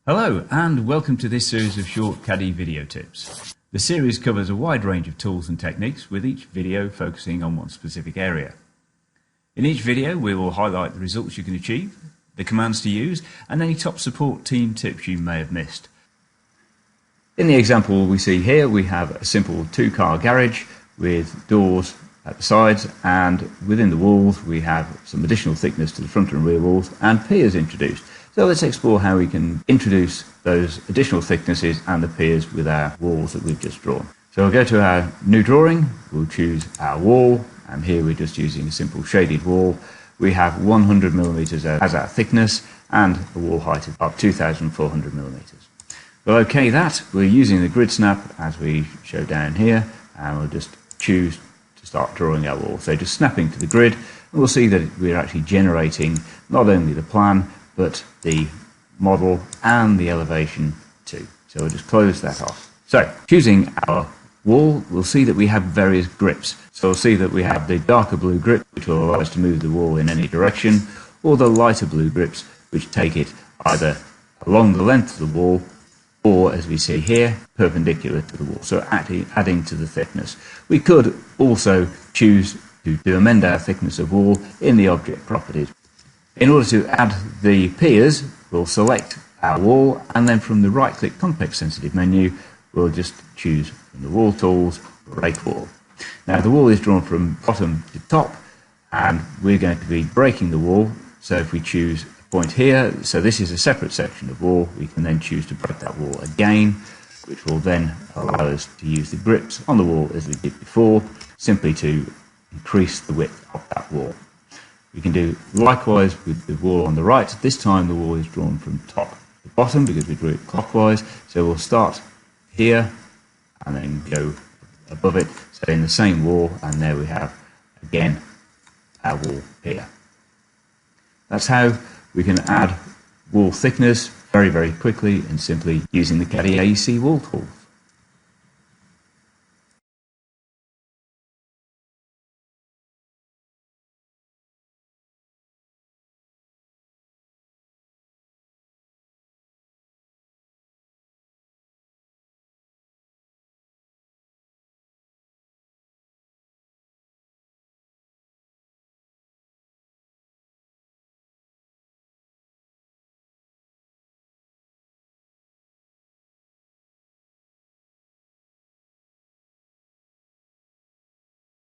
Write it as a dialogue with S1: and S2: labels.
S1: Hello and welcome to this series of short Caddie video tips. The series covers a wide range of tools and techniques, with each video focusing on one specific area. In each video we will highlight the results you can achieve, the commands to use and any top support team tips you may have missed. In the example we see here we have a simple two-car garage with doors at the sides, and within the walls we have some additional thickness to the front and rear walls and piers introduced. So let's explore how we can introduce those additional thicknesses and the piers with our walls that we've just drawn. So we'll go to our new drawing, we'll choose our wall, and here we're just using a simple shaded wall. We have 100 millimeters as our thickness and a wall height of 2,400 millimeters. We'll OK that, we're using the grid snap as we show down here, and we'll just choose to start drawing our wall. So just snapping to the grid, and we'll see that we're actually generating not only the plan but the model and the elevation too. So we'll just close that off. So choosing our wall, we'll see that we have various grips. So we'll see that we have the darker blue grip, which will allow us to move the wall in any direction, or the lighter blue grips, which take it either along the length of the wall or, as we see here, perpendicular to the wall, so adding to the thickness. We could also choose to amend our thickness of wall in the object properties. In order to add the piers, we'll select our wall, and then from the right-click context sensitive menu, we'll just choose from the wall tools, break wall. Now the wall is drawn from bottom to top, and we're going to be breaking the wall. So if we choose a point here, so this is a separate section of wall, we can then choose to break that wall again, which will then allow us to use the grips on the wall as we did before, simply to increase the width of that wall. We can do likewise with the wall on the right. This time the wall is drawn from top to bottom because we drew it clockwise. So we'll start here and then go above it, so in the same wall, and there we have again our wall here. That's how we can add wall thickness very, very quickly and simply using the Caddie AEC wall tool.